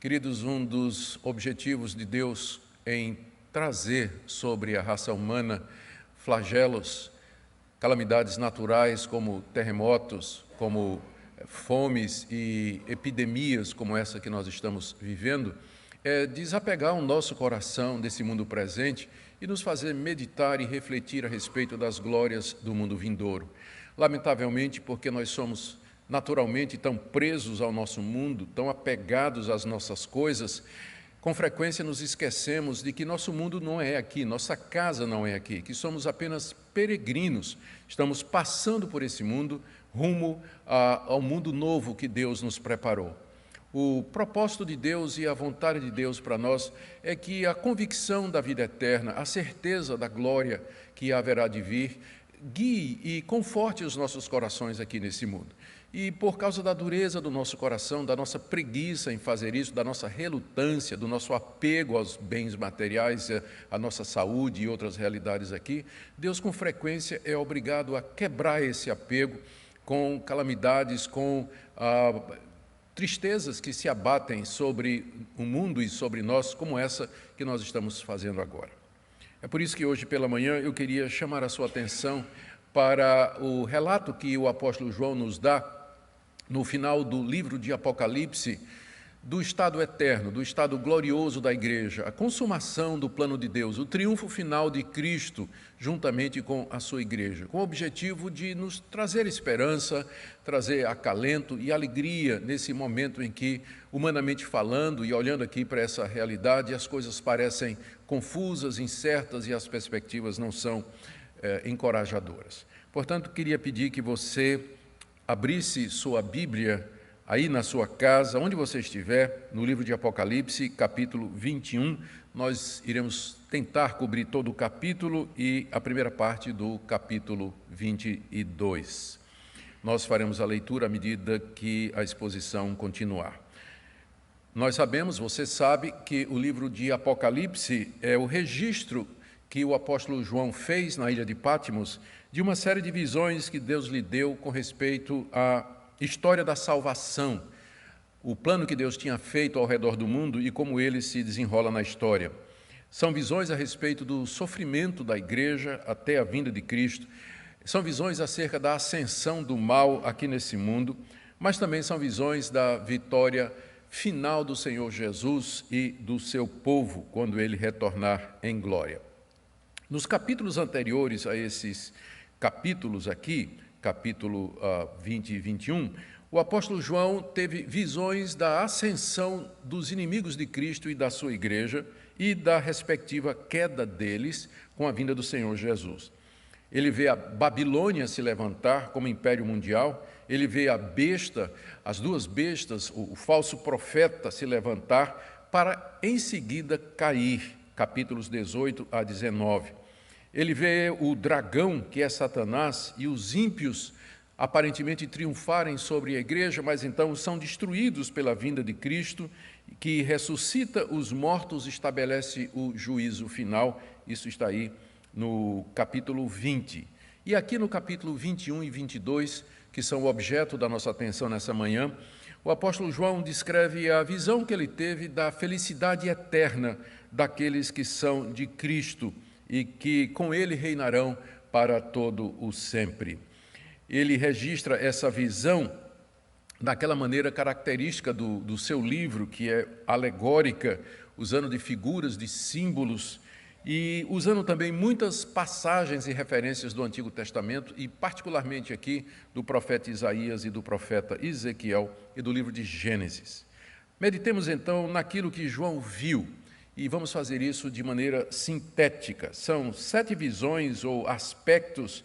Queridos, um dos objetivos de Deus em trazer sobre a raça humana flagelos, calamidades naturais como terremotos, como fomes e epidemias como essa que nós estamos vivendo, é desapegar o nosso coração desse mundo presente e nos fazer meditar e refletir a respeito das glórias do mundo vindouro. Lamentavelmente, porque nós somos naturalmente tão presos ao nosso mundo, tão apegados às nossas coisas, com frequência nos esquecemos de que nosso mundo não é aqui, nossa casa não é aqui, que somos apenas peregrinos, estamos passando por esse mundo rumo ao mundo novo que Deus nos preparou. O propósito de Deus e a vontade de Deus para nós é que a convicção da vida eterna, a certeza da glória que haverá de vir, guie e conforte os nossos corações aqui nesse mundo. E por causa da dureza do nosso coração, da nossa preguiça em fazer isso, da nossa relutância, do nosso apego aos bens materiais, à nossa saúde e outras realidades aqui, Deus com frequência é obrigado a quebrar esse apego com calamidades, com tristezas que se abatem sobre o mundo e sobre nós, como essa que nós estamos fazendo agora. É por isso que hoje pela manhã eu queria chamar a sua atenção para o relato que o apóstolo João nos dá no final do livro de Apocalipse, do estado eterno, do estado glorioso da igreja, a consumação do plano de Deus, o triunfo final de Cristo juntamente com a sua igreja, com o objetivo de nos trazer esperança, trazer acalento e alegria nesse momento em que, humanamente falando e olhando aqui para essa realidade, as coisas parecem confusas, incertas e as perspectivas não são encorajadoras. Portanto, queria pedir que você abrisse sua Bíblia aí na sua casa, onde você estiver, no livro de Apocalipse, capítulo 21, nós iremos tentar cobrir todo o capítulo e a primeira parte do capítulo 22. Nós faremos a leitura à medida que a exposição continuar. Nós sabemos, você sabe, que o livro de Apocalipse é o registro que o apóstolo João fez na ilha de Patmos de uma série de visões que Deus lhe deu com respeito à história da salvação, o plano que Deus tinha feito ao redor do mundo e como ele se desenrola na história. São visões a respeito do sofrimento da igreja até a vinda de Cristo, são visões acerca da ascensão do mal aqui nesse mundo, mas também são visões da vitória final do Senhor Jesus e do seu povo quando ele retornar em glória. Nos capítulos anteriores a esses capítulos aqui, capítulo 20 e 21, o apóstolo João teve visões da ascensão dos inimigos de Cristo e da sua igreja e da respectiva queda deles com a vinda do Senhor Jesus. Ele vê a Babilônia se levantar como império mundial, ele vê a besta, as duas bestas, o falso profeta se levantar para em seguida cair, capítulos 18 a 19. Ele vê o dragão, que é Satanás, e os ímpios aparentemente triunfarem sobre a igreja, mas então são destruídos pela vinda de Cristo, que ressuscita os mortos, estabelece o juízo final. Isso está aí no capítulo 20. E aqui no capítulo 21 e 22, que são o objeto da nossa atenção nessa manhã, o apóstolo João descreve a visão que ele teve da felicidade eterna daqueles que são de Cristo e que com ele reinarão para todo o sempre. Ele registra essa visão daquela maneira característica do seu livro, que é alegórica, usando de figuras, de símbolos, e usando também muitas passagens e referências do Antigo Testamento, e particularmente aqui do profeta Isaías e do profeta Ezequiel e do livro de Gênesis. Meditemos então naquilo que João viu, e vamos fazer isso de maneira sintética. São 7 visões ou aspectos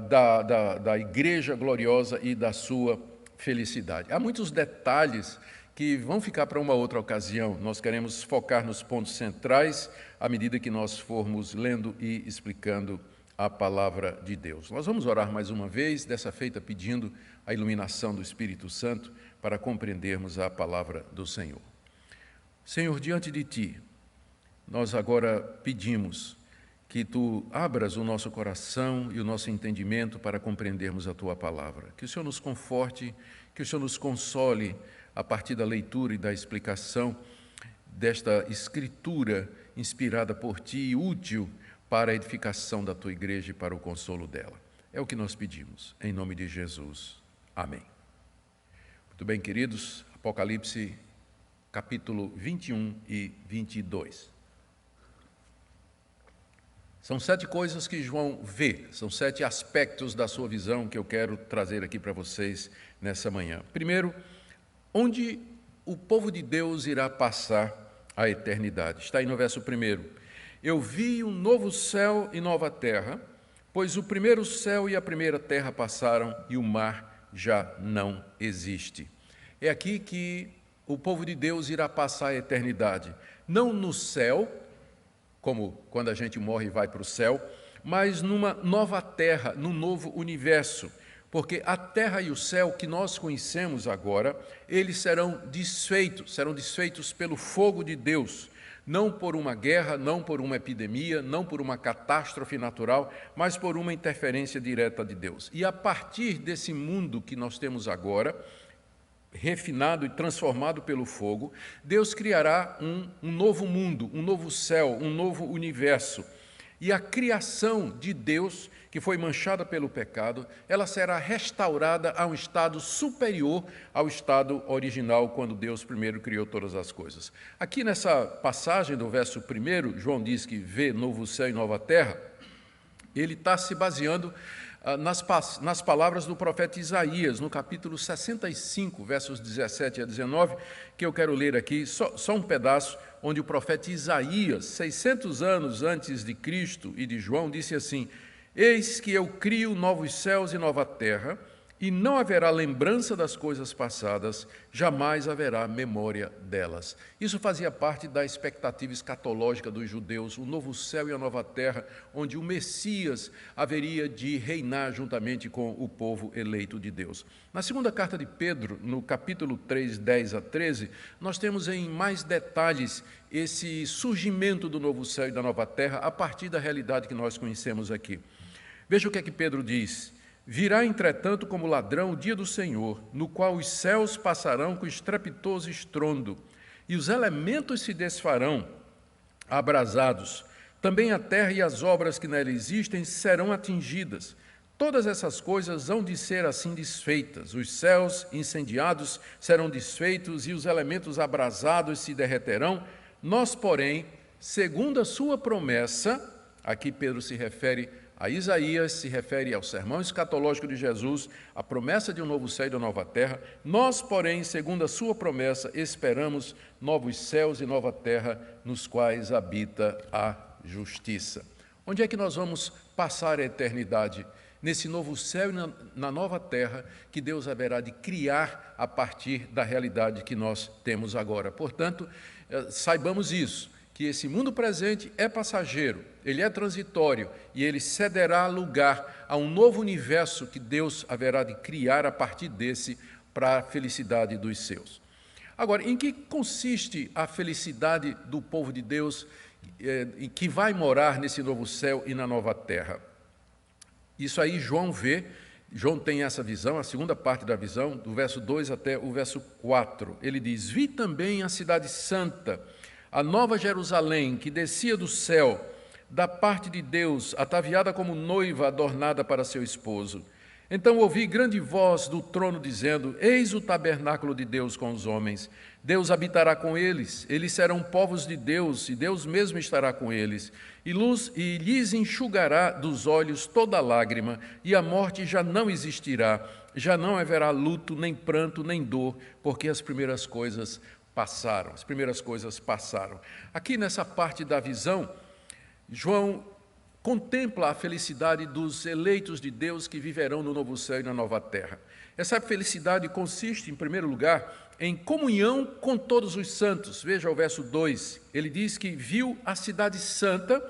da igreja gloriosa e da sua felicidade. Há muitos detalhes que vão ficar para uma outra ocasião. Nós queremos focar nos pontos centrais à medida que nós formos lendo e explicando a palavra de Deus. Nós vamos orar mais uma vez, dessa feita pedindo a iluminação do Espírito Santo para compreendermos a palavra do Senhor. Senhor, diante de Ti, nós agora pedimos que Tu abras o nosso coração e o nosso entendimento para compreendermos a Tua palavra. Que o Senhor nos conforte, que o Senhor nos console a partir da leitura e da explicação desta Escritura inspirada por Ti e útil para a edificação da Tua igreja e para o consolo dela. É o que nós pedimos, em nome de Jesus. Amém. Muito bem, queridos, Apocalipse, capítulo 21 e 22. São 7 coisas que João vê, são 7 aspectos da sua visão que eu quero trazer aqui para vocês nessa manhã. Primeiro, onde o povo de Deus irá passar a eternidade. Está aí no verso 1. Eu vi um novo céu e nova terra, pois o primeiro céu e a primeira terra passaram e o mar já não existe. É aqui que o povo de Deus irá passar a eternidade, não no céu, como quando a gente morre e vai para o céu, mas numa nova terra, num novo universo, porque a terra e o céu que nós conhecemos agora, eles serão desfeitos pelo fogo de Deus, não por uma guerra, não por uma epidemia, não por uma catástrofe natural, mas por uma interferência direta de Deus. E a partir desse mundo que nós temos agora, refinado e transformado pelo fogo, Deus criará um novo mundo, um novo céu, um novo universo. E a criação de Deus, que foi manchada pelo pecado, ela será restaurada a um estado superior ao estado original, quando Deus primeiro criou todas as coisas. Aqui nessa passagem do verso 1, João diz que vê novo céu e nova terra, ele está se baseando nas palavras do profeta Isaías, no capítulo 65, versos 17 a 19, que eu quero ler aqui, só um pedaço, onde o profeta Isaías, 600 anos antes de Cristo e de João, disse assim: Eis que eu crio novos céus e nova terra, e não haverá lembrança das coisas passadas, jamais haverá memória delas. Isso fazia parte da expectativa escatológica dos judeus, o novo céu e a nova terra, onde o Messias haveria de reinar juntamente com o povo eleito de Deus. Na segunda carta de Pedro, no capítulo 3, 10 a 13, nós temos em mais detalhes esse surgimento do novo céu e da nova terra a partir da realidade que nós conhecemos aqui. Veja o que é que Pedro diz. Virá, entretanto, como ladrão o dia do Senhor, no qual os céus passarão com estrepitoso estrondo, e os elementos se desfarão, abrasados. Também a terra e as obras que nela existem serão atingidas. Todas essas coisas hão de ser assim desfeitas. Os céus incendiados serão desfeitos e os elementos abrasados se derreterão. Nós, porém, segundo a sua promessa, aqui Pedro se refere a Isaías, se refere ao sermão escatológico de Jesus, a promessa de um novo céu e de uma nova terra. Nós, porém, segundo a sua promessa, esperamos novos céus e nova terra, nos quais habita a justiça. Onde é que nós vamos passar a eternidade? Nesse novo céu e na nova terra que Deus haverá de criar a partir da realidade que nós temos agora. Portanto, saibamos isso, que esse mundo presente é passageiro, ele é transitório e ele cederá lugar a um novo universo que Deus haverá de criar a partir desse para a felicidade dos seus. Agora, em que consiste a felicidade do povo de Deus que vai morar nesse novo céu e na nova terra? Isso aí João vê, João tem essa visão, a segunda parte da visão, do verso 2 até o verso 4. Ele diz: Vi também a cidade santa, a nova Jerusalém, que descia do céu, da parte de Deus, ataviada como noiva adornada para seu esposo. Então ouvi grande voz do trono dizendo: Eis o tabernáculo de Deus com os homens. Deus habitará com eles, eles serão povos de Deus, e Deus mesmo estará com eles. E lhes enxugará dos olhos toda lágrima, e a morte já não existirá. Já não haverá luto, nem pranto, nem dor, porque as primeiras coisas passaram. As primeiras coisas passaram. Aqui nessa parte da visão, João contempla a felicidade dos eleitos de Deus que viverão no novo céu e na nova terra. Essa felicidade consiste, em primeiro lugar, em comunhão com todos os santos. Veja o verso 2, ele diz que viu a cidade santa,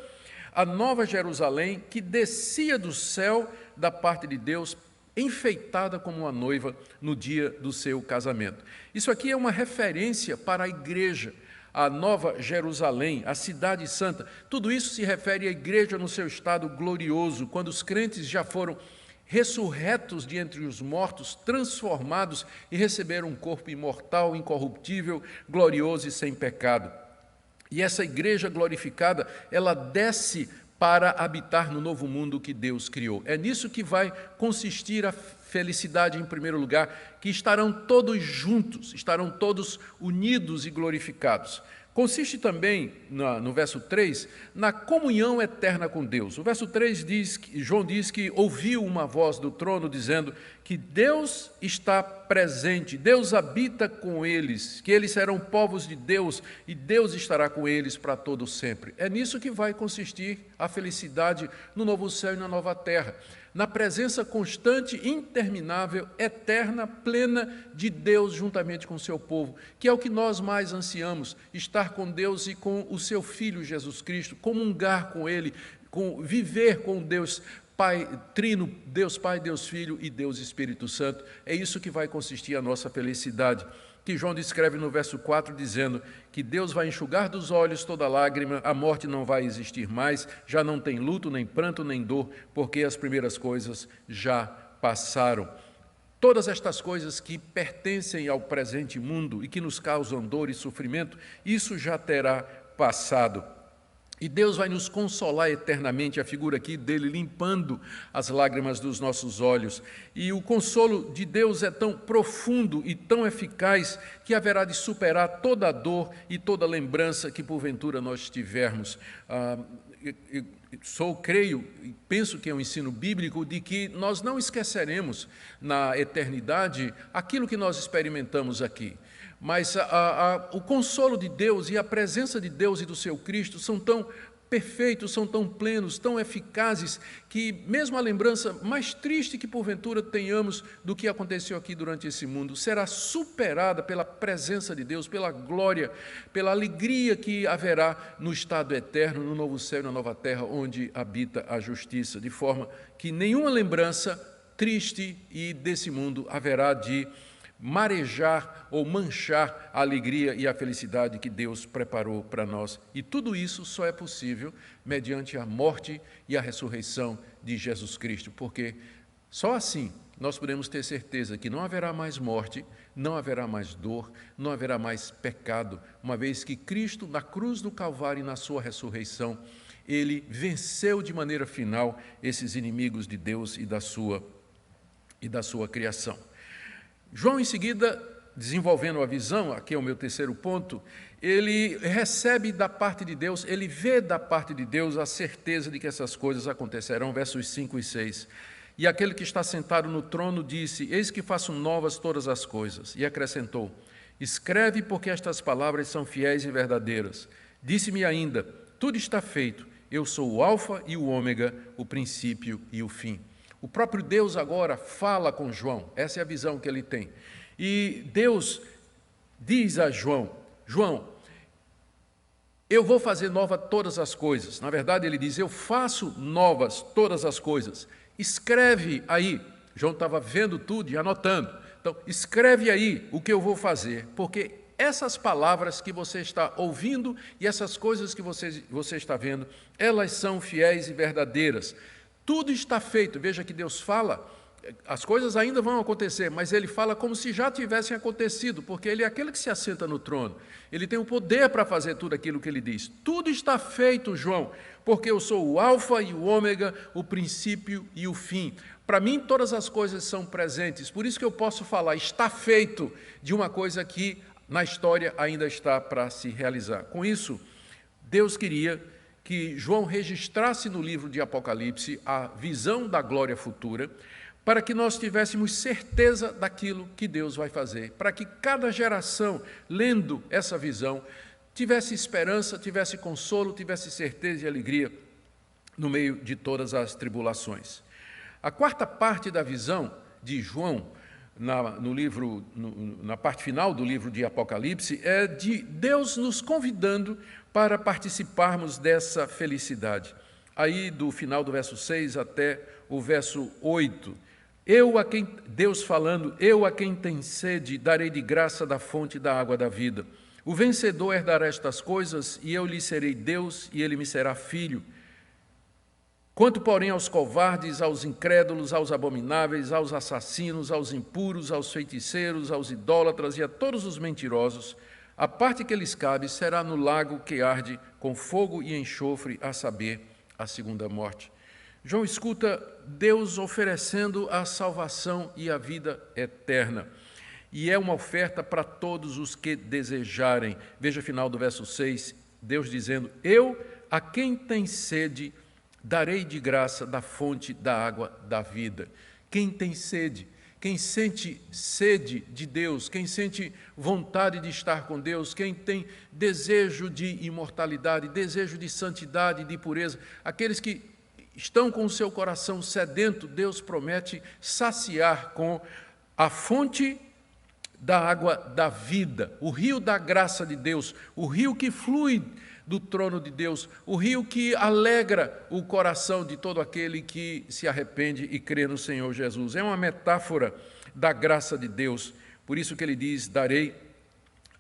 a nova Jerusalém, que descia do céu da parte de Deus, enfeitada como uma noiva no dia do seu casamento. Isso aqui é uma referência para a igreja. a Nova Jerusalém, a Cidade Santa. Tudo isso se refere à igreja no seu estado glorioso, quando os crentes já foram ressurretos de entre os mortos, transformados e receberam um corpo imortal, incorruptível, glorioso e sem pecado. E essa igreja glorificada, ela desce para habitar no novo mundo que Deus criou. É nisso que vai consistir a felicidade, em primeiro lugar, que estarão todos juntos, estarão todos unidos e glorificados. Consiste também, no verso 3, na comunhão eterna com Deus. O verso 3 João diz que ouviu uma voz do trono dizendo que Deus está presente, Deus habita com eles, que eles serão povos de Deus e Deus estará com eles para todo sempre. É nisso que vai consistir a felicidade no novo céu e na nova terra, na presença constante, interminável, eterna, plena de Deus juntamente com o seu povo, que é o que nós mais ansiamos, estar com Deus e com o seu Filho Jesus Cristo, comungar com Ele, viver com Deus Pai, Trino, Deus Pai, Deus Filho e Deus Espírito Santo. É isso que vai consistir a nossa felicidade, que João descreve no verso 4, dizendo que Deus vai enxugar dos olhos toda lágrima, a morte não vai existir mais, já não tem luto, nem pranto, nem dor, porque as primeiras coisas já passaram. Todas estas coisas que pertencem ao presente mundo e que nos causam dor e sofrimento, isso já terá passado. E Deus vai nos consolar eternamente, a figura aqui dele limpando as lágrimas dos nossos olhos. E o consolo de Deus é tão profundo e tão eficaz que haverá de superar toda a dor e toda a lembrança que porventura nós tivermos. Creio e penso que é um ensino bíblico de que nós não esqueceremos na eternidade aquilo que nós experimentamos aqui. Mas o consolo de Deus e a presença de Deus e do seu Cristo são tão perfeitos, são tão plenos, tão eficazes, que mesmo a lembrança mais triste que porventura tenhamos do que aconteceu aqui durante esse mundo, será superada pela presença de Deus, pela glória, pela alegria que haverá no estado eterno, no novo céu e na nova terra, onde habita a justiça, de forma que nenhuma lembrança triste e desse mundo haverá de marejar ou manchar a alegria e a felicidade que Deus preparou para nós. E tudo isso só é possível mediante a morte e a ressurreição de Jesus Cristo, porque só assim nós podemos ter certeza que não haverá mais morte, não haverá mais dor, não haverá mais pecado, uma vez que Cristo, na cruz do Calvário e na sua ressurreição, ele venceu de maneira final esses inimigos de Deus e da sua criação. João, em seguida, desenvolvendo a visão, aqui é o meu terceiro ponto, ele recebe da parte de Deus, ele vê da parte de Deus a certeza de que essas coisas acontecerão, versos 5 e 6. E aquele que está sentado no trono disse: eis que faço novas todas as coisas. E acrescentou: escreve, porque estas palavras são fiéis e verdadeiras. Disse-me ainda: tudo está feito, eu sou o alfa e o ômega, o princípio e o fim. O próprio Deus agora fala com João, essa é a visão que ele tem. E Deus diz a João: João, eu vou fazer nova todas as coisas. Na verdade, ele diz: eu faço novas todas as coisas. Escreve aí. João estava vendo tudo e anotando. Então, escreve aí o que eu vou fazer, porque essas palavras que você está ouvindo e essas coisas que você está vendo, elas são fiéis e verdadeiras. Tudo está feito. Veja que Deus fala, as coisas ainda vão acontecer, mas Ele fala como se já tivessem acontecido, porque Ele é aquele que se assenta no trono. Ele tem o poder para fazer tudo aquilo que Ele diz. Tudo está feito, João, porque eu sou o alfa e o ômega, o princípio e o fim. Para mim, todas as coisas são presentes, por isso que eu posso falar, está feito, de uma coisa que na história ainda está para se realizar. Com isso, Deus queria que João registrasse no livro de Apocalipse a visão da glória futura, para que nós tivéssemos certeza daquilo que Deus vai fazer, para que cada geração, lendo essa visão, tivesse esperança, tivesse consolo, tivesse certeza e alegria no meio de todas as tribulações. A quarta parte da visão de João, na parte final do livro de Apocalipse, é de Deus nos convidando para participarmos dessa felicidade. Aí, do final do verso 6 até o verso 8, Deus falando: eu a quem tem sede darei de graça da fonte da água da vida. O vencedor herdará estas coisas, e eu lhe serei Deus, e ele me será filho. Quanto, porém, aos covardes, aos incrédulos, aos abomináveis, aos assassinos, aos impuros, aos feiticeiros, aos idólatras e a todos os mentirosos, a parte que lhes cabe será no lago que arde com fogo e enxofre, a saber, a segunda morte. João escuta Deus oferecendo a salvação e a vida eterna. E é uma oferta para todos os que desejarem. Veja o final do verso 6, Deus dizendo: eu, a quem tem sede, darei de graça da fonte da água da vida. Quem tem sede, quem sente sede de Deus, quem sente vontade de estar com Deus, quem tem desejo de imortalidade, desejo de santidade, de pureza, aqueles que estão com o seu coração sedento, Deus promete saciar com a fonte da água da vida, o rio da graça de Deus, o rio que flui do trono de Deus, o rio que alegra o coração de todo aquele que se arrepende e crê no Senhor Jesus. É uma metáfora da graça de Deus, por isso que ele diz: darei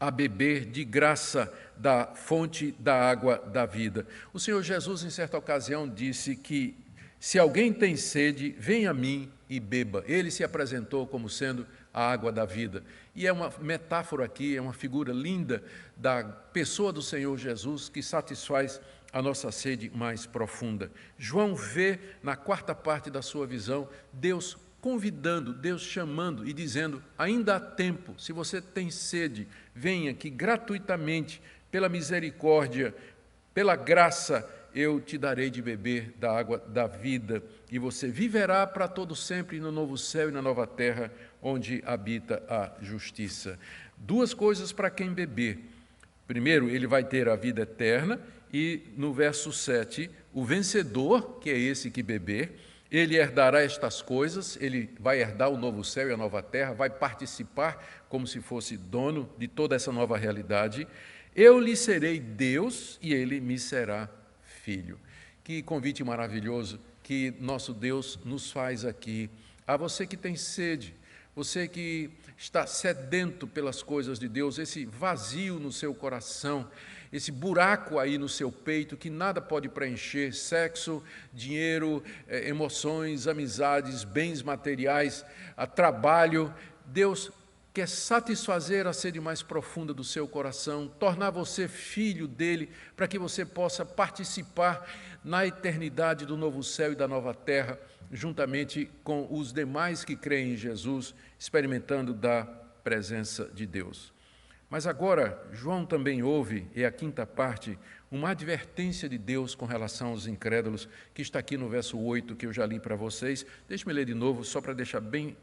a beber de graça da fonte da água da vida. O Senhor Jesus, em certa ocasião, disse que se alguém tem sede, venha a mim e beba. Ele se apresentou como sendo a água da vida. E é uma metáfora aqui, é uma figura linda da pessoa do Senhor Jesus que satisfaz a nossa sede mais profunda. João vê, na quarta parte da sua visão, Deus convidando, Deus chamando e dizendo: ainda há tempo, se você tem sede, venha que gratuitamente, pela misericórdia, pela graça, eu te darei de beber da água da vida, e você viverá para todo sempre no novo céu e na nova terra, onde habita a justiça. Duas coisas para quem beber. Primeiro, ele vai ter a vida eterna, e no verso 7, o vencedor, que é esse que beber, ele herdará estas coisas, ele vai herdar o novo céu e a nova terra, vai participar como se fosse dono de toda essa nova realidade. Eu lhe serei Deus e ele me será filho. Que convite maravilhoso que nosso Deus nos faz aqui. A você que tem sede, você que está sedento pelas coisas de Deus, esse vazio no seu coração, esse buraco aí no seu peito que nada pode preencher, sexo, dinheiro, emoções, amizades, bens materiais, trabalho. Deus quer satisfazer a sede mais profunda do seu coração, tornar você filho dele, para que você possa participar na eternidade do novo céu e da nova terra, juntamente com os demais que creem em Jesus, experimentando da presença de Deus. Mas agora, João também ouve, é a quinta parte, uma advertência de Deus com relação aos incrédulos, que está aqui no verso 8, que eu já li para vocês. Deixe-me ler de novo, só para deixar bem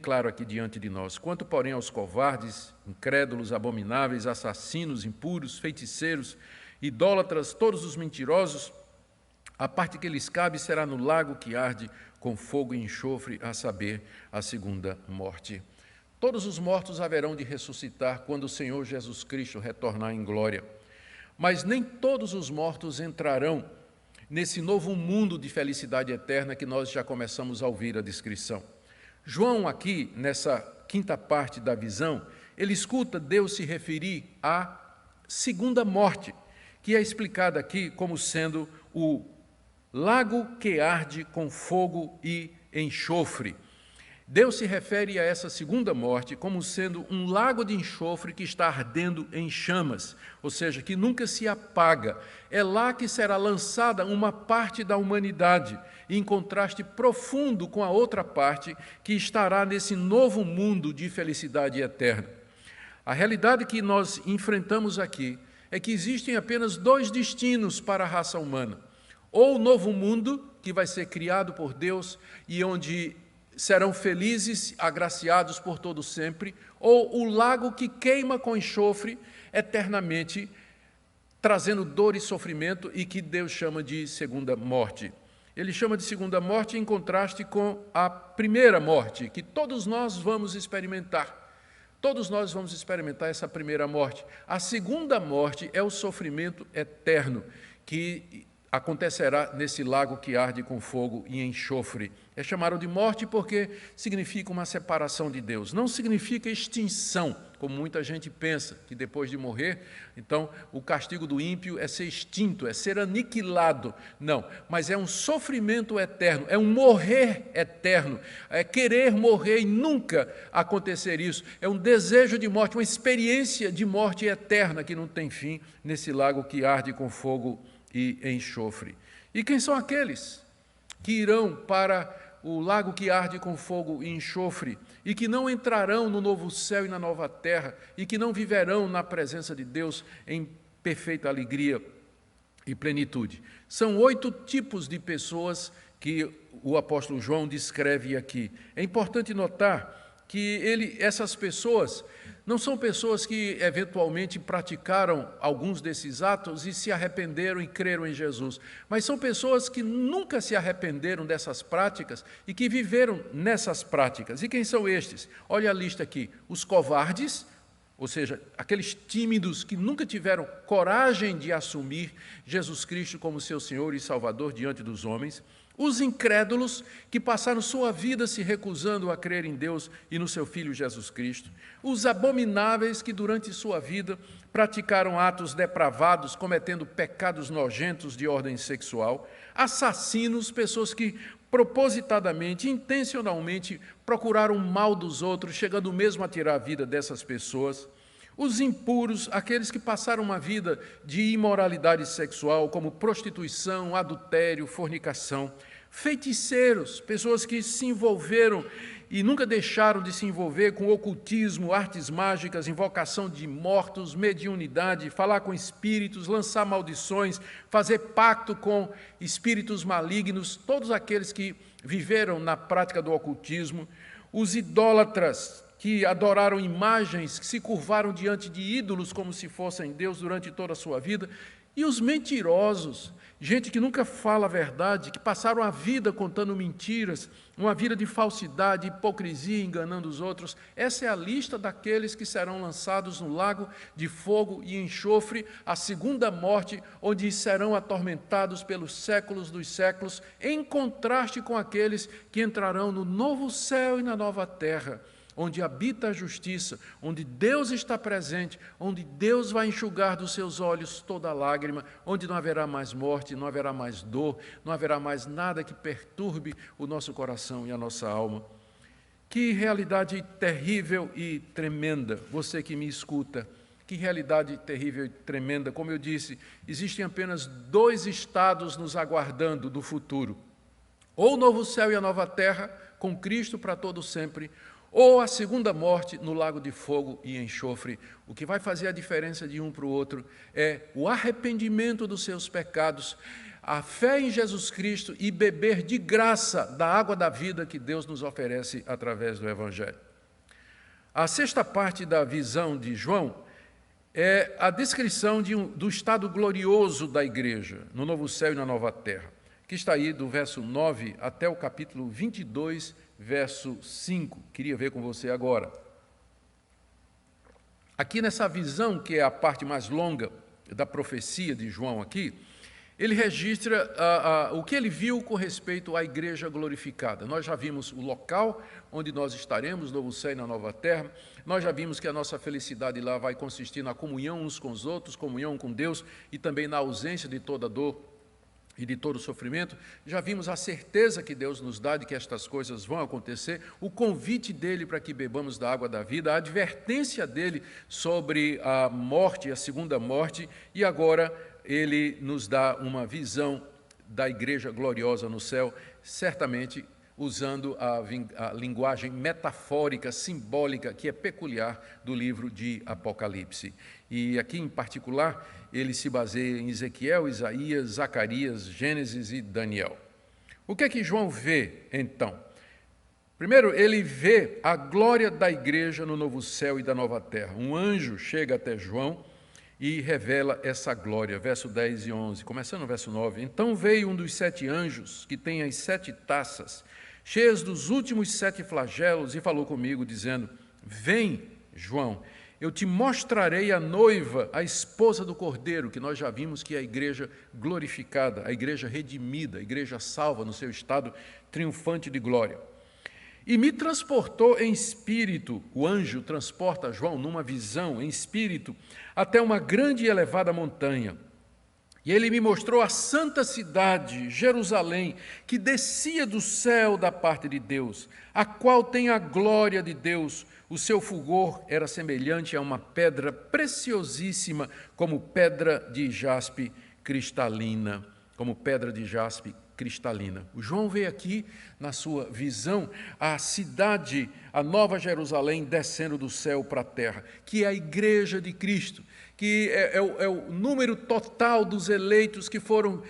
claro aqui diante de nós. Quanto, porém, aos covardes, incrédulos, abomináveis, assassinos, impuros, feiticeiros, idólatras, todos os mentirosos, a parte que lhes cabe será no lago que arde com fogo e enxofre, a saber, a segunda morte. Todos os mortos haverão de ressuscitar quando o Senhor Jesus Cristo retornar em glória. Mas nem todos os mortos entrarão nesse novo mundo de felicidade eterna que nós já começamos a ouvir a descrição. João, aqui, nessa quinta parte da visão, ele escuta Deus se referir à segunda morte, que é explicada aqui como sendo o lago que arde com fogo e enxofre. Deus se refere a essa segunda morte como sendo um lago de enxofre que está ardendo em chamas, ou seja, que nunca se apaga. É lá que será lançada uma parte da humanidade, em contraste profundo com a outra parte que estará nesse novo mundo de felicidade eterna. A realidade que nós enfrentamos aqui é que existem apenas dois destinos para a raça humana: ou o novo mundo, que vai ser criado por Deus e onde serão felizes, agraciados por todo sempre, ou o lago que queima com enxofre eternamente, trazendo dor e sofrimento, e que Deus chama de segunda morte. Ele chama de segunda morte em contraste com a primeira morte, que todos nós vamos experimentar. Todos nós vamos experimentar essa primeira morte. A segunda morte é o sofrimento eterno, que acontecerá nesse lago que arde com fogo e enxofre. É chamado de morte porque significa uma separação de Deus. Não significa extinção, como muita gente pensa, que depois de morrer, então o castigo do ímpio é ser extinto, é ser aniquilado. Não, mas é um sofrimento eterno, é um morrer eterno, é querer morrer e nunca acontecer isso. É um desejo de morte, uma experiência de morte eterna que não tem fim nesse lago que arde com fogo e enxofre. E quem são aqueles que irão para o lago que arde com fogo e enxofre e que não entrarão no novo céu e na nova terra e que não viverão na presença de Deus em perfeita alegria e plenitude? São 8 tipos de pessoas que o apóstolo João descreve aqui. É importante notar que essas pessoas não são pessoas que eventualmente praticaram alguns desses atos e se arrependeram e creram em Jesus, mas são pessoas que nunca se arrependeram dessas práticas e que viveram nessas práticas. E quem são estes? Olha a lista aqui: os covardes, ou seja, aqueles tímidos que nunca tiveram coragem de assumir Jesus Cristo como seu Senhor e Salvador diante dos homens; os incrédulos, que passaram sua vida se recusando a crer em Deus e no seu Filho Jesus Cristo; os abomináveis, que durante sua vida praticaram atos depravados, cometendo pecados nojentos de ordem sexual; assassinos, pessoas que propositadamente, intencionalmente procuraram o mal dos outros, chegando mesmo a tirar a vida dessas pessoas; os impuros, aqueles que passaram uma vida de imoralidade sexual, como prostituição, adultério, fornicação; feiticeiros, pessoas que se envolveram e nunca deixaram de se envolver com ocultismo, artes mágicas, invocação de mortos, mediunidade, falar com espíritos, lançar maldições, fazer pacto com espíritos malignos; todos aqueles que viveram na prática do ocultismo; os idólatras, que adoraram imagens, que se curvaram diante de ídolos como se fossem Deus durante toda a sua vida; e os mentirosos, gente que nunca fala a verdade, que passaram a vida contando mentiras, uma vida de falsidade, hipocrisia, enganando os outros. Essa é a lista daqueles que serão lançados no lago de fogo e enxofre, a segunda morte, onde serão atormentados pelos séculos dos séculos, em contraste com aqueles que entrarão no novo céu e na nova terra, onde habita a justiça, onde Deus está presente, onde Deus vai enxugar dos seus olhos toda lágrima, onde não haverá mais morte, não haverá mais dor, não haverá mais nada que perturbe o nosso coração e a nossa alma. Que realidade terrível e tremenda, você que me escuta, que realidade terrível e tremenda. Como eu disse, existem apenas 2 estados nos aguardando do futuro: ou o novo céu e a nova terra, com Cristo para todo sempre, ou a segunda morte no lago de fogo e enxofre. O que vai fazer a diferença de um para o outro é o arrependimento dos seus pecados, a fé em Jesus Cristo e beber de graça da água da vida que Deus nos oferece através do Evangelho. A 6ª parte da visão de João é a descrição do estado glorioso da igreja, no novo céu e na nova terra, que está aí do verso 9 até o capítulo 22, verso 5, queria ver com você agora. Aqui nessa visão, que é a parte mais longa da profecia de João aqui, ele registra o que ele viu com respeito à igreja glorificada. Nós já vimos o local onde nós estaremos, novo céu e na nova terra. Nós já vimos que a nossa felicidade lá vai consistir na comunhão uns com os outros, comunhão com Deus e também na ausência de toda dor e de todo sofrimento. Já vimos a certeza que Deus nos dá de que estas coisas vão acontecer, o convite dele para que bebamos da água da vida, a advertência dele sobre a morte, a segunda morte, e agora ele nos dá uma visão da igreja gloriosa no céu, certamente usando a linguagem metafórica, simbólica, que é peculiar do livro de Apocalipse. E aqui, em particular, ele se baseia em Ezequiel, Isaías, Zacarias, Gênesis e Daniel. O que é que João vê, então? Primeiro, ele vê a glória da igreja no novo céu e da nova terra. Um anjo chega até João e revela essa glória, verso 10 e 11. Começando no verso 9. Então veio um dos 7 anjos, que tem as 7 taças, cheias dos últimos 7 flagelos, e falou comigo, dizendo: Vem, João, eu te mostrarei a noiva, a esposa do Cordeiro, que nós já vimos que é a igreja glorificada, a igreja redimida, a igreja salva no seu estado triunfante de glória. E me transportou em espírito, o anjo transporta João numa visão, em espírito, até uma grande e elevada montanha. E ele me mostrou a santa cidade, Jerusalém, que descia do céu da parte de Deus, a qual tem a glória de Deus. O seu fulgor era semelhante a uma pedra preciosíssima, como pedra de jaspe cristalina, como pedra de jaspe cristalina. O João vê aqui, na sua visão, a cidade, a Nova Jerusalém, descendo do céu para a terra, que é a igreja de Cristo, que é o número total dos eleitos que foram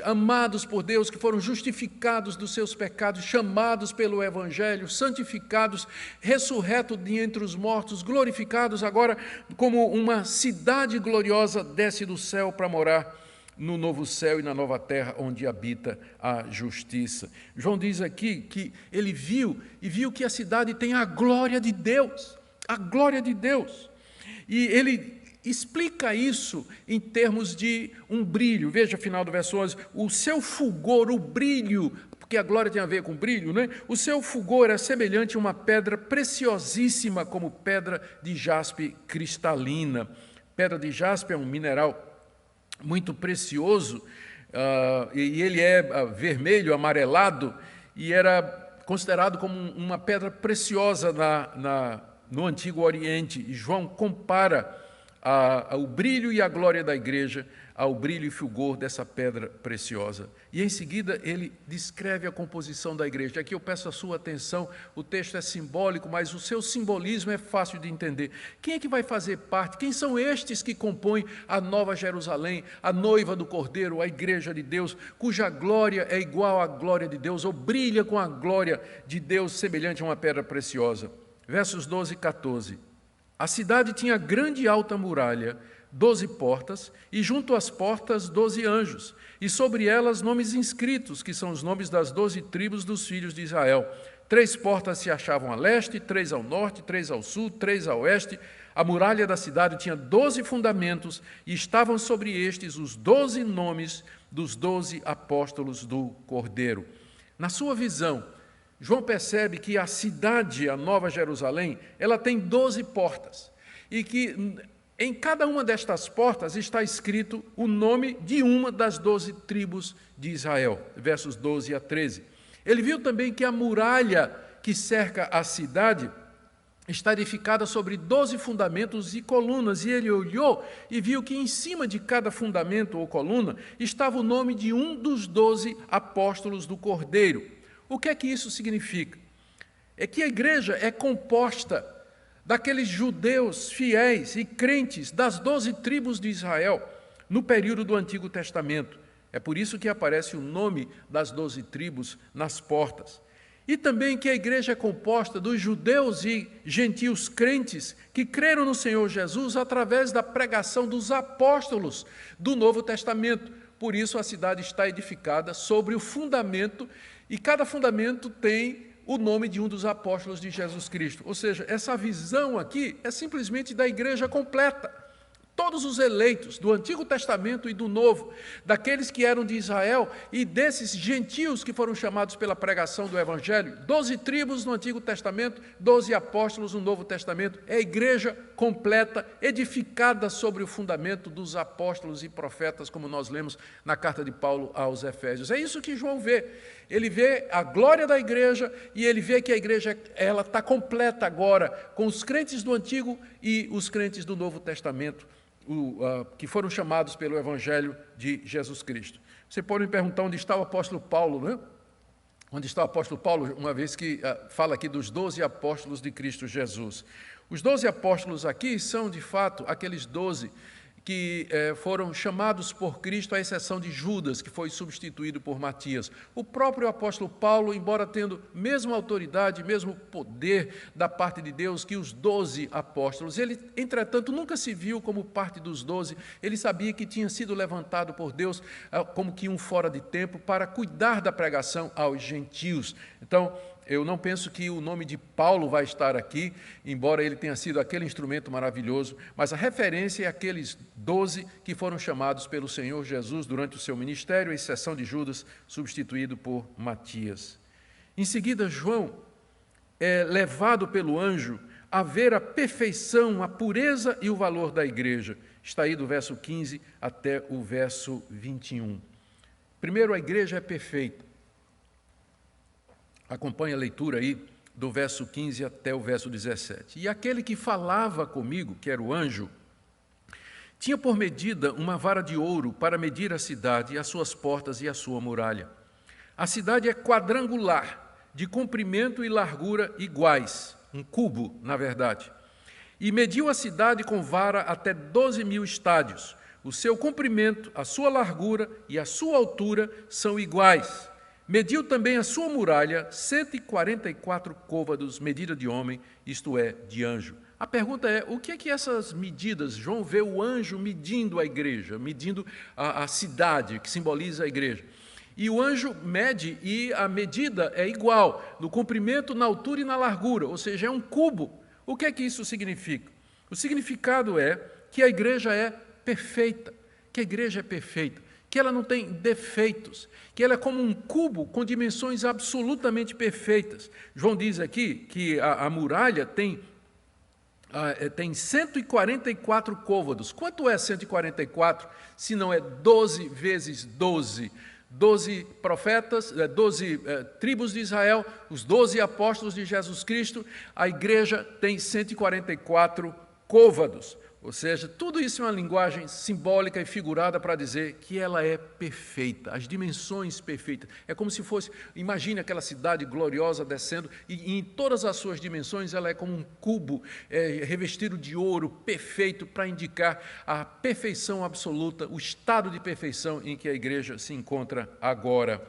amados por Deus, que foram justificados dos seus pecados, chamados pelo Evangelho, santificados, ressurretos de entre os mortos, glorificados agora como uma cidade gloriosa desce do céu para morar no novo céu e na nova terra, onde habita a justiça. João diz aqui que ele viu que a cidade tem a glória de Deus, a glória de Deus. E ele explica isso em termos de um brilho. Veja o final do verso 11, o seu fulgor, o brilho, porque a glória tem a ver com brilho, né? O seu fulgor é semelhante a uma pedra preciosíssima, como pedra de jaspe cristalina. Pedra de jaspe é um mineral muito precioso, e ele é vermelho, amarelado, e era considerado como uma pedra preciosa no Antigo Oriente. E João compara o brilho e a glória da igreja ao brilho e fulgor dessa pedra preciosa. E em seguida ele descreve a composição da igreja. Aqui eu peço a sua atenção, o texto é simbólico, mas o seu simbolismo é fácil de entender. Quem é que vai fazer parte? Quem são estes que compõem a Nova Jerusalém, a noiva do Cordeiro, a igreja de Deus, cuja glória é igual à glória de Deus, ou brilha com a glória de Deus, semelhante a uma pedra preciosa? Versos 12 e 14. A cidade tinha grande e alta muralha, 12 portas, e junto às portas 12 anjos, e sobre elas nomes inscritos, que são os nomes das 12 tribos dos filhos de Israel. 3 portas se achavam a leste, 3 ao norte, 3 ao sul, 3 a oeste. A muralha da cidade tinha 12 fundamentos, e estavam sobre estes os 12 nomes dos 12 apóstolos do Cordeiro. Na sua visão, João percebe que a cidade, a Nova Jerusalém, ela tem 12 portas, e que em cada uma destas portas está escrito o nome de uma das 12 tribos de Israel, versos 12 a 13. Ele viu também que a muralha que cerca a cidade está edificada sobre 12 fundamentos e colunas, e ele olhou e viu que em cima de cada fundamento ou coluna estava o nome de um dos 12 apóstolos do Cordeiro. O que é que isso significa? É que a igreja é composta daqueles judeus fiéis e crentes das 12 tribos de Israel no período do Antigo Testamento. É por isso que aparece o nome das 12 tribos nas portas. E também que a igreja é composta dos judeus e gentios crentes que creram no Senhor Jesus através da pregação dos apóstolos do Novo Testamento. Por isso a cidade está edificada sobre o fundamento, e cada fundamento tem o nome de um dos apóstolos de Jesus Cristo. Ou seja, essa visão aqui é simplesmente da igreja completa. Todos os eleitos do Antigo Testamento e do Novo, daqueles que eram de Israel e desses gentios que foram chamados pela pregação do Evangelho, 12 tribos no Antigo Testamento, 12 apóstolos no Novo Testamento, é a igreja completa, edificada sobre o fundamento dos apóstolos e profetas, como nós lemos na carta de Paulo aos Efésios. É isso que João vê. Ele vê a glória da igreja e ele vê que a igreja ela está completa agora, com os crentes do Antigo e os crentes do Novo Testamento, que foram chamados pelo Evangelho de Jesus Cristo. Você pode me perguntar onde está o apóstolo Paulo, né? Onde está o apóstolo Paulo, uma vez que fala aqui dos 12 apóstolos de Cristo Jesus. Os 12 apóstolos aqui são, de fato, aqueles 12 que foram chamados por Cristo, à exceção de Judas, que foi substituído por Matias. O próprio apóstolo Paulo, embora tendo mesma autoridade, mesmo poder da parte de Deus que os 12 apóstolos, ele, entretanto, nunca se viu como parte dos 12, ele sabia que tinha sido levantado por Deus como que um fora de tempo para cuidar da pregação aos gentios. Então, Eu não penso que o nome de Paulo vai estar aqui, embora ele tenha sido aquele instrumento maravilhoso, mas a referência é aqueles 12 que foram chamados pelo Senhor Jesus durante o seu ministério, à exceção de Judas, substituído por Matias. Em seguida, João é levado pelo anjo a ver a perfeição, a pureza e o valor da igreja. Está aí do verso 15 até o verso 21. Primeiro, a igreja é perfeita. Acompanhe a leitura aí do verso 15 até o verso 17. E aquele que falava comigo, que era o anjo, tinha por medida uma vara de ouro para medir a cidade, as suas portas e a sua muralha. A cidade é quadrangular, de comprimento e largura iguais, um cubo, na verdade. E mediu a cidade com vara até 12.000 estádios. O seu comprimento, a sua largura e a sua altura são iguais. Mediu também a sua muralha, 144 côvados, medida de homem, isto é, de anjo. A pergunta é, o que é que essas medidas, João vê o anjo medindo a igreja, medindo a cidade, que simboliza a igreja. E o anjo mede e a medida é igual, no comprimento, na altura e na largura, ou seja, é um cubo. O que é que isso significa? O significado é que a igreja é perfeita, que a igreja é perfeita, que ela não tem defeitos, que ela é como um cubo com dimensões absolutamente perfeitas. João diz aqui que a muralha tem 144 côvados. Quanto é 144, se não é 12 vezes 12? 12 profetas, 12 tribos de Israel, os 12 apóstolos de Jesus Cristo, a igreja tem 144 côvados. Ou seja, tudo isso é uma linguagem simbólica e figurada para dizer que ela é perfeita, as dimensões perfeitas. É como se fosse, imagine aquela cidade gloriosa descendo e em todas as suas dimensões ela é como um cubo revestido de ouro perfeito para indicar a perfeição absoluta, o estado de perfeição em que a igreja se encontra agora.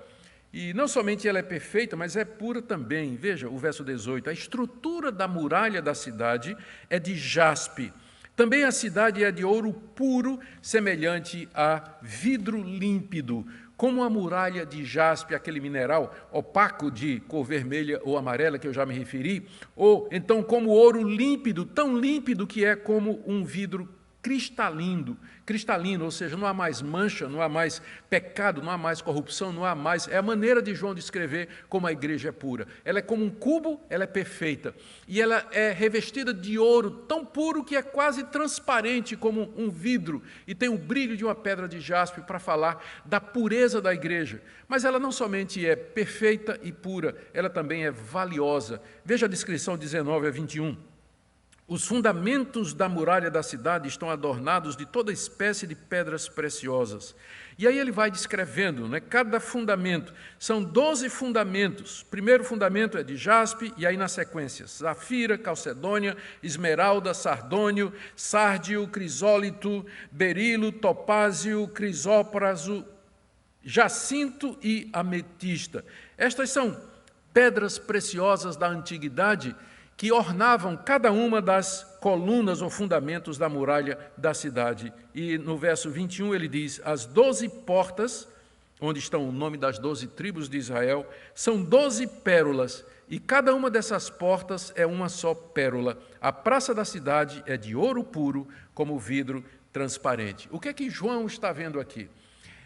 E não somente ela é perfeita, mas é pura também. Veja o verso 18, a estrutura da muralha da cidade é de jaspe. Também a cidade é de ouro puro, semelhante a vidro límpido, como a muralha de jaspe, aquele mineral opaco de cor vermelha ou amarela que eu já me referi, ou então como ouro límpido, tão límpido que é como um vidro cristalino, ou seja, não há mais mancha, não há mais pecado, não há mais corrupção, não há mais... É a maneira de João descrever como a igreja é pura. Ela é como um cubo, ela é perfeita. E ela é revestida de ouro tão puro que é quase transparente como um vidro e tem o brilho de uma pedra de jaspe para falar da pureza da igreja. Mas ela não somente é perfeita e pura, ela também é valiosa. Veja a descrição 19 a 21. Os fundamentos da muralha da cidade estão adornados de toda espécie de pedras preciosas. E aí ele vai descrevendo, né, cada fundamento. São 12 fundamentos. O primeiro fundamento é de jaspe, e aí na sequência, safira, calcedônia, esmeralda, sardônio, sárdio, crisólito, berilo, topázio, crisópraso, jacinto e ametista. Estas são pedras preciosas da antiguidade que ornavam cada uma das colunas ou fundamentos da muralha da cidade. E no verso 21 ele diz, as 12 portas, onde estão o nome das 12 tribos de Israel, são 12 pérolas, e cada uma dessas portas é uma só pérola. A praça da cidade é de ouro puro, como vidro transparente. O que é que João está vendo aqui?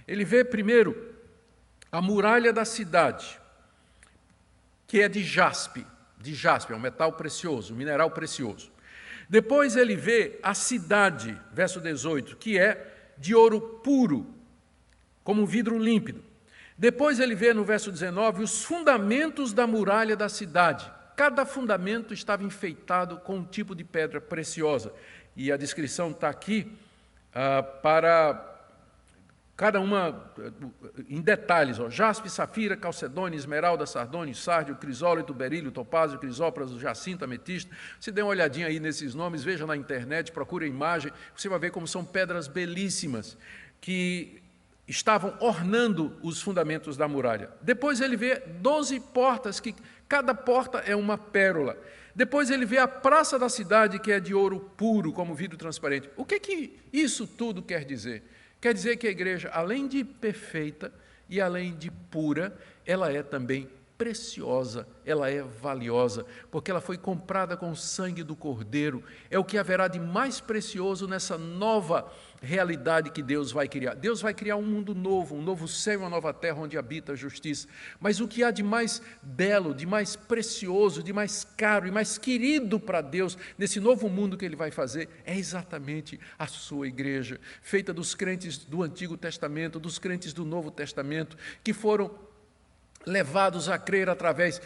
Ele vê primeiro a muralha da cidade, que é de jaspe, é um metal precioso, um mineral precioso. Depois ele vê a cidade, verso 18, que é de ouro puro, como um vidro límpido. Depois ele vê no verso 19 os fundamentos da muralha da cidade. Cada fundamento estava enfeitado com um tipo de pedra preciosa. E a descrição está aqui para cada uma em detalhes, jaspe, safira, calcedônia, esmeralda, sardônio, sárdio, crisólito, berílio, topázio, crisópraso, jacinto, ametista. Se dê uma olhadinha aí nesses nomes, veja na internet, procure a imagem, você vai ver como são pedras belíssimas que estavam ornando os fundamentos da muralha. Depois ele vê 12 portas, que cada porta é uma pérola. Depois ele vê a praça da cidade, que é de ouro puro, como vidro transparente. O que isso tudo quer dizer? Quer dizer que a igreja, além de perfeita e além de pura, ela é também preciosa, ela é valiosa, porque ela foi comprada com o sangue do Cordeiro. É o que haverá de mais precioso nessa nova realidade que Deus vai criar. Deus vai criar um mundo novo, um novo céu e uma nova terra onde habita a justiça. Mas o que há de mais belo, de mais precioso, de mais caro e mais querido para Deus nesse novo mundo que Ele vai fazer é exatamente a sua igreja, feita dos crentes do Antigo Testamento, dos crentes do Novo Testamento, que foram levados a crer através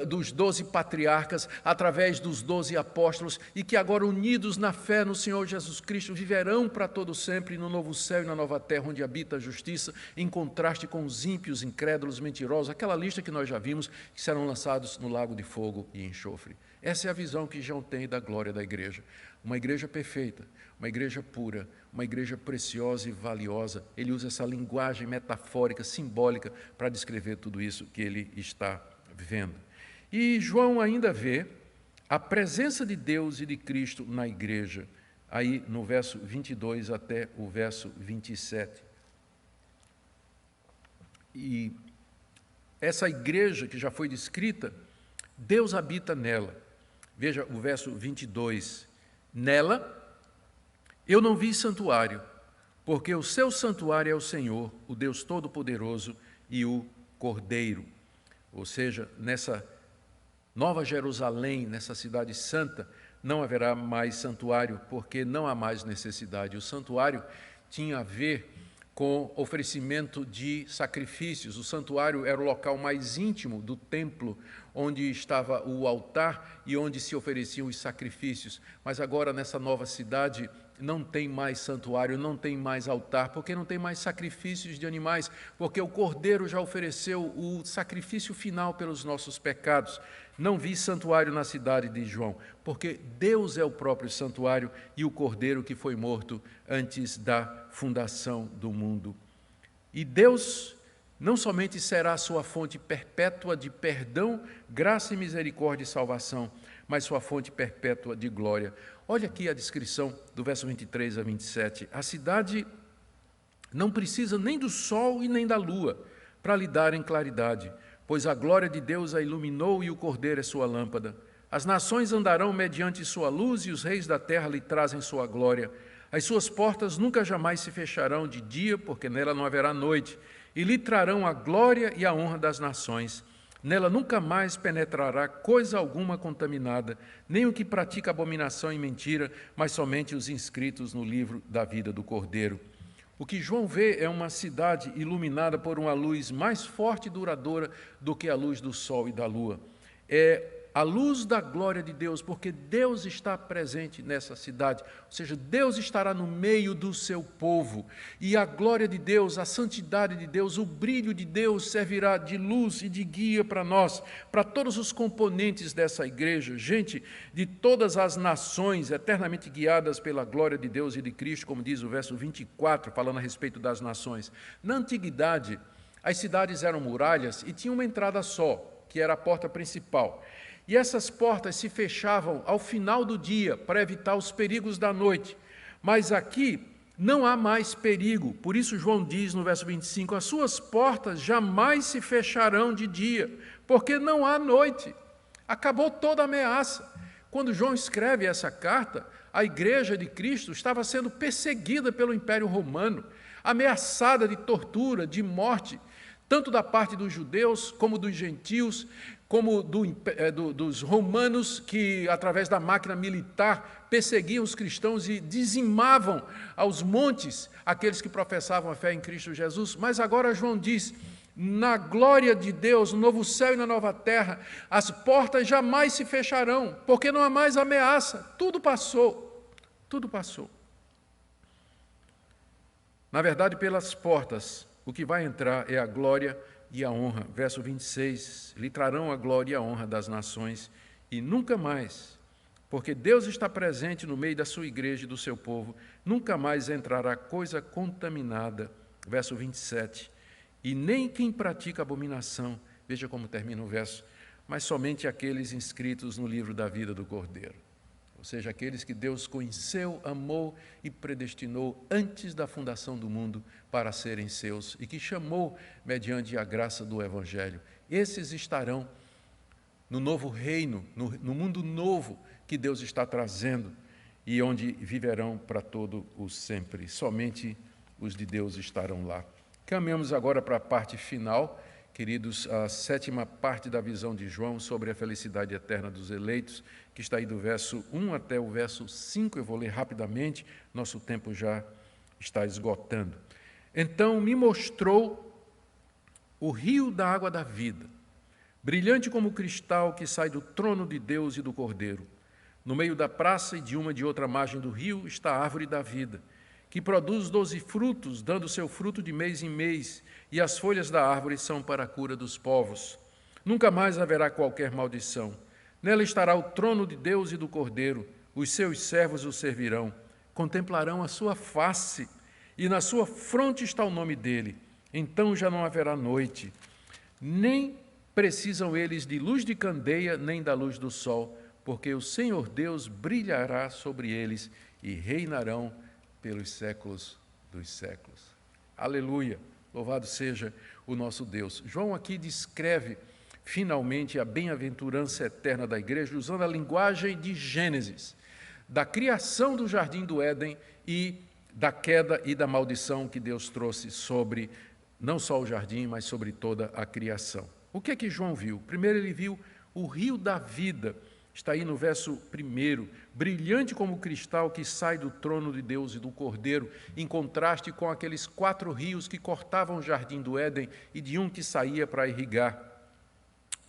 dos 12 patriarcas, através dos 12 apóstolos, e que agora, unidos na fé no Senhor Jesus Cristo, viverão para todo sempre no novo céu e na nova terra, onde habita a justiça, em contraste com os ímpios, incrédulos, mentirosos, aquela lista que nós já vimos, que serão lançados no lago de fogo e enxofre. Essa é a visão que João tem da glória da igreja. Uma igreja perfeita, uma igreja pura, uma igreja preciosa e valiosa. Ele usa essa linguagem metafórica, simbólica, para descrever tudo isso que ele está vivendo. E João ainda vê a presença de Deus e de Cristo na igreja, aí no verso 22 até o verso 27. E essa igreja que já foi descrita, Deus habita nela. Veja o verso 22. Nela, eu não vi santuário, porque o seu santuário é o Senhor, o Deus Todo-Poderoso e o Cordeiro. Ou seja, nessa Nova Jerusalém, nessa cidade santa, não haverá mais santuário, porque não há mais necessidade. O santuário tinha a ver com oferecimento de sacrifícios. O santuário era o local mais íntimo do templo, onde estava o altar e onde se ofereciam os sacrifícios. Mas agora, nessa nova cidade, não tem mais santuário, não tem mais altar, porque não tem mais sacrifícios de animais, porque o Cordeiro já ofereceu o sacrifício final pelos nossos pecados. Não vi santuário na cidade de João, porque Deus é o próprio santuário e o Cordeiro que foi morto antes da fundação do mundo. E Deus não somente será a sua fonte perpétua de perdão, graça e misericórdia e salvação, mas sua fonte perpétua de glória. Olha aqui a descrição do verso 23 a 27. A cidade não precisa nem do sol e nem da lua para lhe darem claridade, pois a glória de Deus a iluminou e o Cordeiro é sua lâmpada. As nações andarão mediante sua luz e os reis da terra lhe trazem sua glória. As suas portas nunca jamais se fecharão de dia, porque nela não haverá noite, e lhe trarão a glória e a honra das nações. Nela nunca mais penetrará coisa alguma contaminada, nem o que pratica abominação e mentira, mas somente os inscritos no livro da vida do Cordeiro. O que João vê é uma cidade iluminada por uma luz mais forte e duradoura do que a luz do sol e da lua. É a luz da glória de Deus, porque Deus está presente nessa cidade, ou seja, Deus estará no meio do seu povo, e a glória de Deus, a santidade de Deus, o brilho de Deus servirá de luz e de guia para nós, para todos os componentes dessa igreja, gente de todas as nações, eternamente guiadas pela glória de Deus e de Cristo, como diz o verso 24, falando a respeito das nações. Na antiguidade, as cidades eram muralhas e tinham uma entrada só, que era a porta principal. E essas portas se fechavam ao final do dia para evitar os perigos da noite. Mas aqui não há mais perigo. Por isso João diz no verso 25, as suas portas jamais se fecharão de dia, porque não há noite. Acabou toda a ameaça. Quando João escreve essa carta, a igreja de Cristo estava sendo perseguida pelo Império Romano, ameaçada de tortura, de morte, tanto da parte dos judeus como dos gentios, como dos romanos que, através da máquina militar, perseguiam os cristãos e dizimavam aos montes aqueles que professavam a fé em Cristo Jesus. Mas agora João diz, na glória de Deus, no novo céu e na nova terra, as portas jamais se fecharão, porque não há mais ameaça, tudo passou, tudo passou. Na verdade, pelas portas, o que vai entrar é a glória e a honra. Verso 26, lhe trarão a glória e a honra das nações, e nunca mais, porque Deus está presente no meio da sua igreja e do seu povo, nunca mais entrará coisa contaminada. Verso 27, e nem quem pratica abominação, veja como termina o verso, mas somente aqueles inscritos no livro da vida do Cordeiro. ou seja, aqueles que Deus conheceu, amou e predestinou antes da fundação do mundo para serem seus e que chamou mediante a graça do Evangelho. Esses estarão no novo reino, no mundo novo que Deus está trazendo e onde viverão para todo o sempre. Somente os de Deus estarão lá. Caminhamos agora para a parte final, queridos, a 7ª parte da visão de João sobre a felicidade eterna dos eleitos, que está aí do verso 1 até o verso 5, eu vou ler rapidamente, nosso tempo já está esgotando. Então me mostrou o rio da água da vida, brilhante como cristal que sai do trono de Deus e do Cordeiro. No meio da praça e de uma e de outra margem do rio está a árvore da vida, que produz 12 frutos, dando seu fruto de mês em mês, e as folhas da árvore são para a cura dos povos. Nunca mais haverá qualquer maldição. Nela estará o trono de Deus e do Cordeiro, os seus servos o servirão, contemplarão a sua face, e na sua fronte está o nome dele. Então já não haverá noite, nem precisam eles de luz de candeia, nem da luz do sol, porque o Senhor Deus brilhará sobre eles e reinarão pelos séculos dos séculos. Aleluia! Louvado seja o nosso Deus. João aqui descreve finalmente a bem-aventurança eterna da igreja, usando a linguagem de Gênesis, da criação do jardim do Éden e da queda e da maldição que Deus trouxe sobre não só o jardim, mas sobre toda a criação. O que é que João viu? Primeiro ele viu o rio da vida. Está aí no verso 1, brilhante como o cristal que sai do trono de Deus e do Cordeiro, em contraste com aqueles 4 rios que cortavam o jardim do Éden e de um que saía para irrigar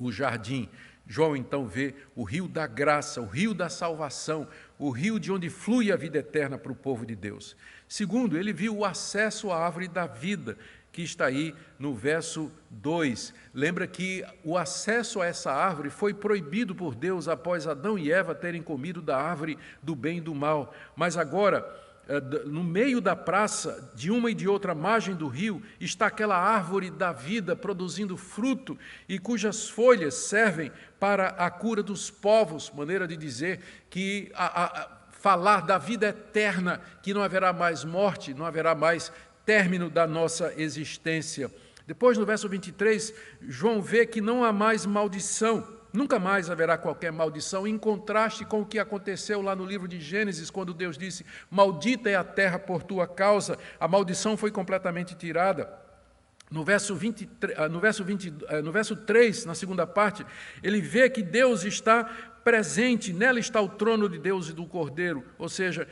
o jardim. João então vê o rio da graça, o rio da salvação, o rio de onde flui a vida eterna para o povo de Deus. Segundo, ele viu o acesso à árvore da vida, que está aí no verso 2. Lembra que o acesso a essa árvore foi proibido por Deus após Adão e Eva terem comido da árvore do bem e do mal. Mas agora, no meio da praça, de uma e de outra margem do rio, está aquela árvore da vida produzindo fruto e cujas folhas servem para a cura dos povos, maneira de dizer que falar da vida eterna, que não haverá mais morte, não haverá mais término da nossa existência. Depois, no verso 23, João vê que não há mais maldição, nunca mais haverá qualquer maldição, em contraste com o que aconteceu lá no livro de Gênesis, quando Deus disse, maldita é a terra por tua causa, a maldição foi completamente tirada. No verso 3, na segunda parte, ele vê que Deus está presente, nela está o trono de Deus e do Cordeiro, ou seja,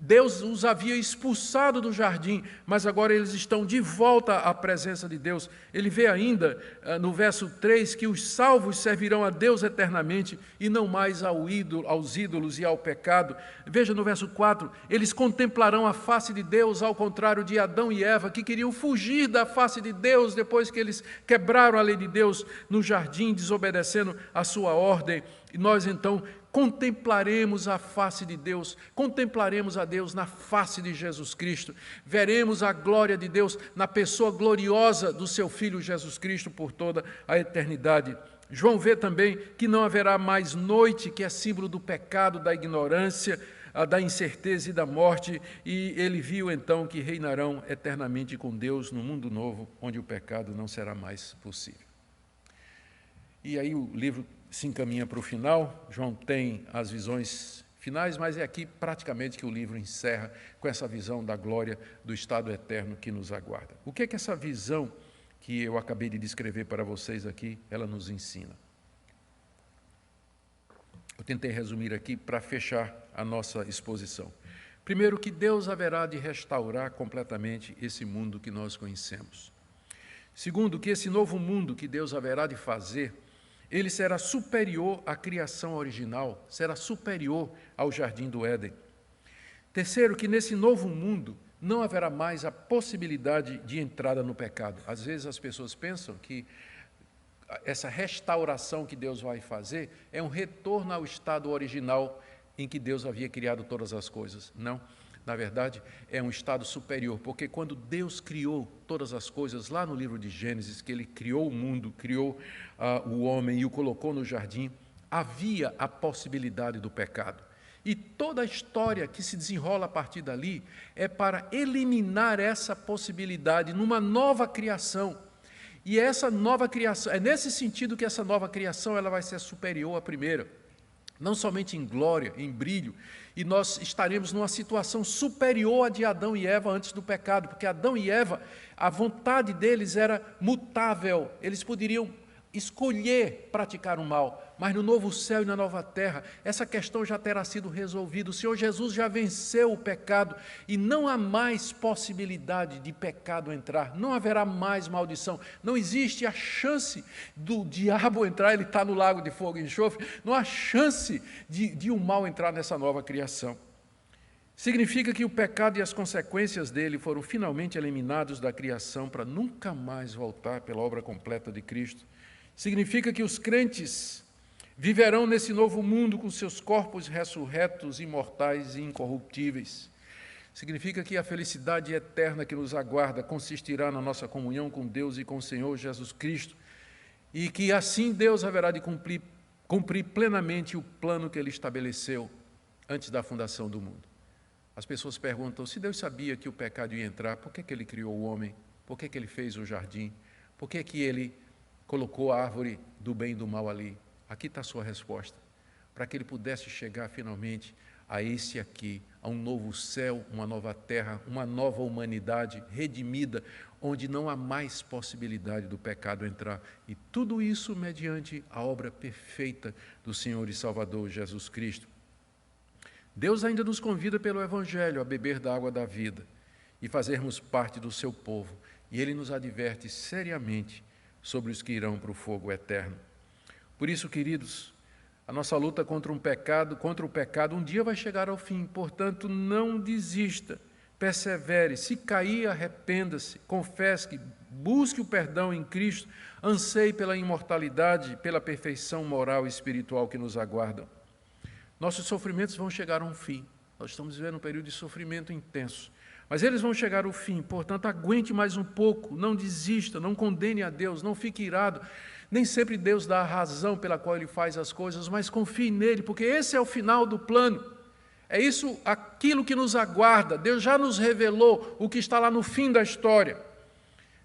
Deus os havia expulsado do jardim, mas agora eles estão de volta à presença de Deus. Ele vê ainda, no verso 3, que os salvos servirão a Deus eternamente e não mais aos ídolos e ao pecado. Veja no verso 4, eles contemplarão a face de Deus, ao contrário de Adão e Eva, que queriam fugir da face de Deus depois que eles quebraram a lei de Deus no jardim, desobedecendo a sua ordem. E nós então contemplaremos a face de Deus, contemplaremos a Deus na face de Jesus Cristo, veremos a glória de Deus na pessoa gloriosa do seu Filho Jesus Cristo por toda a eternidade. João vê também que não haverá mais noite, que é símbolo do pecado, da ignorância, da incerteza e da morte, e ele viu então que reinarão eternamente com Deus no mundo novo, onde o pecado não será mais possível. E aí o livro se encaminha para o final. João tem as visões finais, mas é aqui praticamente que o livro encerra com essa visão da glória do estado eterno que nos aguarda. O que é que essa visão que eu acabei de descrever para vocês aqui, ela nos ensina? Eu tentei resumir aqui para fechar a nossa exposição. Primeiro, que Deus haverá de restaurar completamente esse mundo que nós conhecemos. Segundo, que esse novo mundo que Deus haverá de fazer, ele será superior à criação original, será superior ao jardim do Éden. Terceiro, que nesse novo mundo não haverá mais a possibilidade de entrada no pecado. Às vezes as pessoas pensam que essa restauração que Deus vai fazer é um retorno ao estado original em que Deus havia criado todas as coisas. Não. Na verdade, é um estado superior, porque quando Deus criou todas as coisas, lá no livro de Gênesis, que Ele criou o mundo, criou o homem e o colocou no jardim, havia a possibilidade do pecado. E toda a história que se desenrola a partir dali é para eliminar essa possibilidade numa nova criação. E essa nova criação, é nesse sentido que essa nova criação ela vai ser superior à primeira. Não somente em glória, em brilho, e nós estaremos numa situação superior à de Adão e Eva antes do pecado, porque Adão e Eva, a vontade deles era mutável, eles poderiam escolher praticar o mal, mas no novo céu e na nova terra, essa questão já terá sido resolvida. O Senhor Jesus já venceu o pecado e não há mais possibilidade de pecado entrar, não haverá mais maldição, não existe a chance do diabo entrar, ele está no lago de fogo e enxofre, não há chance de o mal entrar nessa nova criação. Significa que o pecado e as consequências dele foram finalmente eliminados da criação para nunca mais voltar pela obra completa de Cristo. Significa que os crentes viverão nesse novo mundo com seus corpos ressurretos, imortais e incorruptíveis. Significa que a felicidade eterna que nos aguarda consistirá na nossa comunhão com Deus e com o Senhor Jesus Cristo, e que assim Deus haverá de cumprir plenamente o plano que Ele estabeleceu antes da fundação do mundo. As pessoas perguntam, se Deus sabia que o pecado ia entrar, por que Ele criou o homem? Por que Ele fez o jardim? Por que Ele colocou a árvore do bem e do mal ali? Aqui está a sua resposta. Para que Ele pudesse chegar finalmente a esse aqui, a um novo céu, uma nova terra, uma nova humanidade redimida, onde não há mais possibilidade do pecado entrar. E tudo isso mediante a obra perfeita do Senhor e Salvador Jesus Cristo. Deus ainda nos convida pelo Evangelho a beber da água da vida e fazermos parte do seu povo. E Ele nos adverte seriamente sobre os que irão para o fogo eterno. Por isso, queridos, a nossa luta contra o pecado um dia vai chegar ao fim. Portanto, não desista, persevere, se cair, arrependa-se, confesse, busque o perdão em Cristo, anseie pela imortalidade, pela perfeição moral e espiritual que nos aguardam. Nossos sofrimentos vão chegar a um fim. Nós estamos vivendo um período de sofrimento intenso. Mas eles vão chegar ao fim, portanto, aguente mais um pouco, não desista, não condene a Deus, não fique irado. Nem sempre Deus dá a razão pela qual Ele faz as coisas, mas confie nele, porque esse é o final do plano. É isso, aquilo que nos aguarda. Deus já nos revelou o que está lá no fim da história.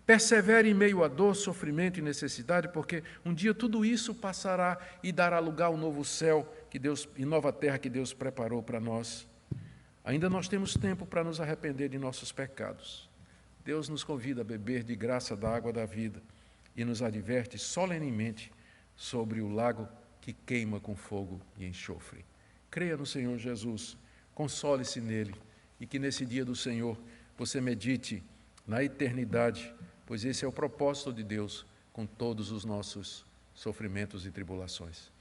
Persevere em meio a dor, sofrimento e necessidade, porque um dia tudo isso passará e dará lugar ao novo céu e nova terra que Deus preparou para nós. Ainda nós temos tempo para nos arrepender de nossos pecados. Deus nos convida a beber de graça da água da vida e nos adverte solenemente sobre o lago que queima com fogo e enxofre. Creia no Senhor Jesus, console-se nele e que nesse dia do Senhor você medite na eternidade, pois esse é o propósito de Deus com todos os nossos sofrimentos e tribulações.